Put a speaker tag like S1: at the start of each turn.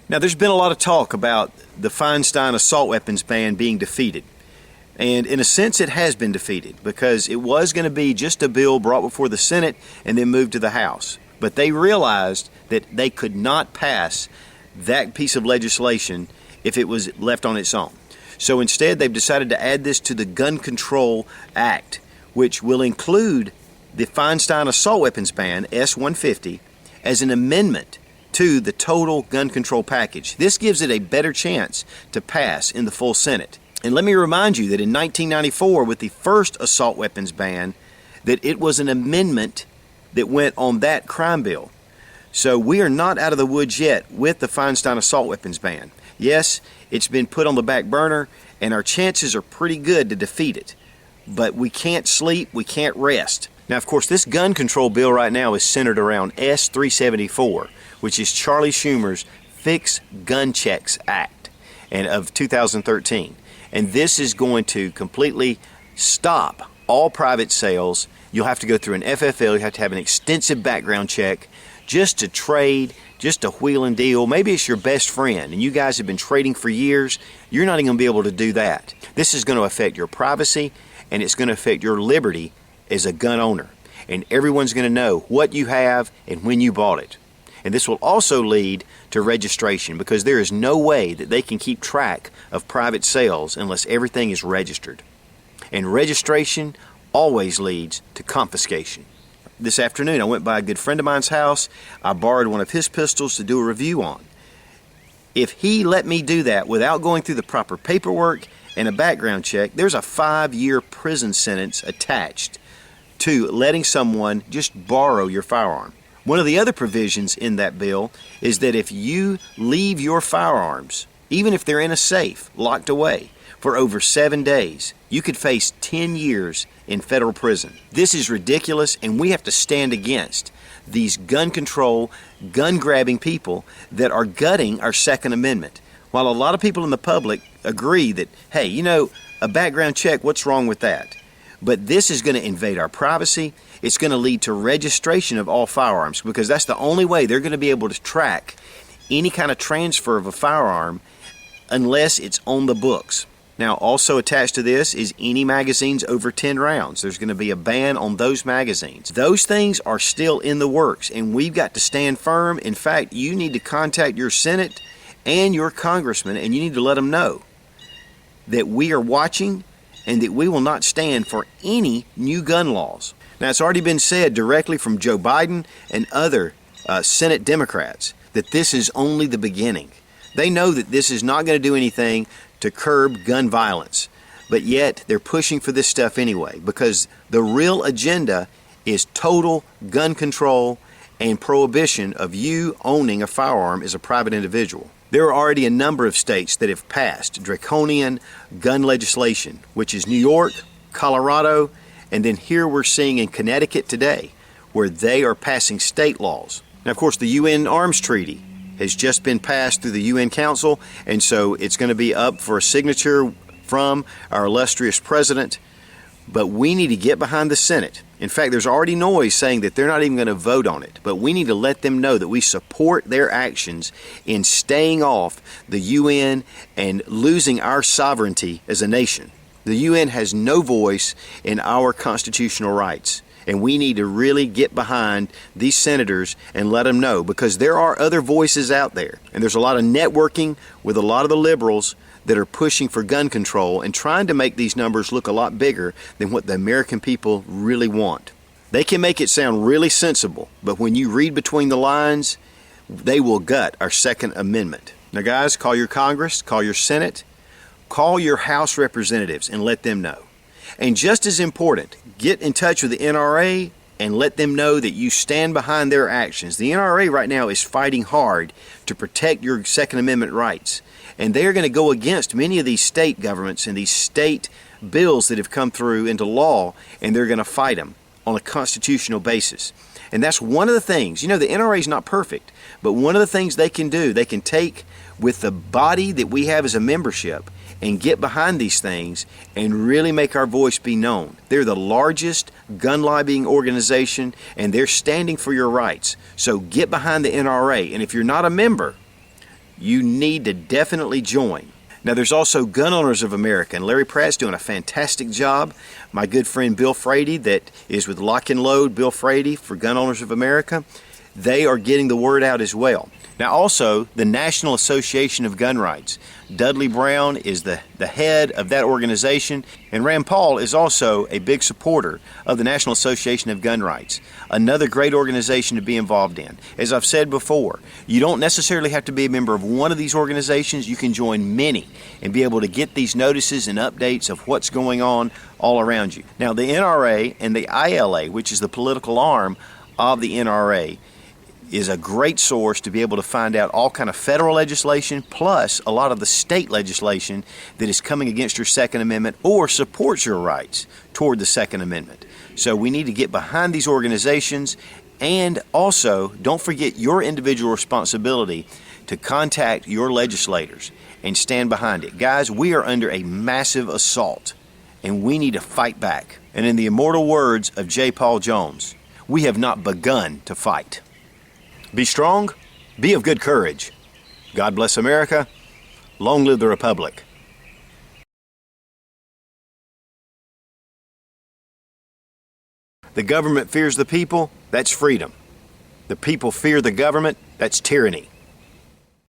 S1: Now, there's been a lot of talk about the Feinstein assault weapons ban being defeated. And in a sense, it has been defeated because it was going to be just a bill brought before the Senate and then moved to the House. But they realized that they could not pass that piece of legislation if it was left on its own. So instead, they've decided to add this to the Gun Control Act, which will include the Feinstein assault weapons ban, S-150, as an amendment to the total gun control package. This gives it a better chance to pass in the full Senate. And let me remind you that in 1994, with the first assault weapons ban, that it was an amendment that went on that crime bill. So we are not out of the woods yet with the Feinstein assault weapons ban. Yes, it's been put on the back burner, and our chances are pretty good to defeat it. But we can't sleep, we can't rest. Now, of course, this gun control bill right now is centered around S-374, which is Charlie Schumer's Fix Gun Checks Act and of 2013. And this is going to completely stop all private sales. You'll have to go through an FFL. You have to have an extensive background check just to trade, just to wheel and deal. Maybe it's your best friend and you guys have been trading for years. You're not even going to be able to do that. This is going to affect your privacy and it's going to affect your liberty as a gun owner. And everyone's going to know what you have and when you bought it. And this will also lead to registration because there is no way that they can keep track of private sales unless everything is registered. And registration always leads to confiscation. This afternoon I went by a good friend of mine's house. I borrowed one of his pistols to do a review on. If he let me do that without going through the proper paperwork and a background check, there's a 5-year prison sentence attached to letting someone just borrow your firearm. One of the other provisions in that bill is that if you leave your firearms, even if they're in a safe, locked away, for over 7 days, you could face 10 years in federal prison. This is ridiculous, and we have to stand against these gun control, gun-grabbing people that are gutting our Second Amendment. While a lot of people in the public agree that, hey, you know, a background check, what's wrong with that? But this is going to invade our privacy. It's going to lead to registration of all firearms because that's the only way they're going to be able to track any kind of transfer of a firearm unless it's on the books. Now, also attached to this is any magazines over 10 rounds. There's going to be a ban on those magazines. Those things are still in the works, and we've got to stand firm. In fact, you need to contact your Senate and your congressman, and you need to let them know that we are watching and that we will not stand for any new gun laws. Now, it's already been said directly from Joe Biden and other Senate Democrats that this is only the beginning. They know that this is not going to do anything to curb gun violence, but yet they're pushing for this stuff anyway because the real agenda is total gun control and prohibition of you owning a firearm as a private individual. There are already a number of states that have passed draconian gun legislation, which is New York, Colorado, and then here we're seeing in Connecticut today, where they are passing state laws. Now, of course, the UN Arms Treaty has just been passed through the UN Council, and so it's going to be up for a signature from our illustrious president. But we need to get behind the Senate. In fact, there's already noise saying that they're not even going to vote on it. But we need to let them know that we support their actions in staying off the UN and losing our sovereignty as a nation. The UN has no voice in our constitutional rights. And we need to really get behind these senators and let them know because there are other voices out there. And there's a lot of networking with a lot of the liberals that are pushing for gun control and trying to make these numbers look a lot bigger than what the American people really want. They can make it sound really sensible, but when you read between the lines, they will gut our Second Amendment. Now, guys, call your Congress, call your Senate, call your House representatives and let them know. And just as important, get in touch with the NRA and let them know that you stand behind their actions. The NRA right now is fighting hard to protect your Second Amendment rights. And they're going to go against many of these state governments and these state bills that have come through into law, and they're going to fight them on a constitutional basis. And that's one of the things, you know, the NRA is not perfect, but one of the things they can do, they can take with the body that we have as a membership and get behind these things and really make our voice be known. They're the largest gun lobbying organization, and they're standing for your rights. So get behind the NRA, and if you're not a member, you need to definitely join. Now, there's also Gun Owners of America, and Larry Pratt's doing a fantastic job. My good friend Bill Frady, that is with Lock and Load, Bill Frady for Gun Owners of America, they are getting the word out as well. Now, also, the National Association of Gun Rights. Dudley Brown is the head of that organization, and Rand Paul is also a big supporter of the National Association of Gun Rights. Another great organization to be involved in. As I've said before, you don't necessarily have to be a member of one of these organizations. You can join many and be able to get these notices and updates of what's going on all around you. Now, the NRA and the ILA, which is the political arm of the NRA, is a great source to be able to find out all kind of federal legislation plus a lot of the state legislation that is coming against your Second Amendment or supports your rights toward the Second Amendment. So we need to get behind these organizations, and also don't forget your individual responsibility to contact your legislators and stand behind it. Guys, we are under a massive assault and we need to fight back. And in the immortal words of J. Paul Jones, we have not begun to fight. Be strong, be of good courage. God bless America. Long live the Republic. The government fears the people, that's freedom. The people fear the government, that's tyranny.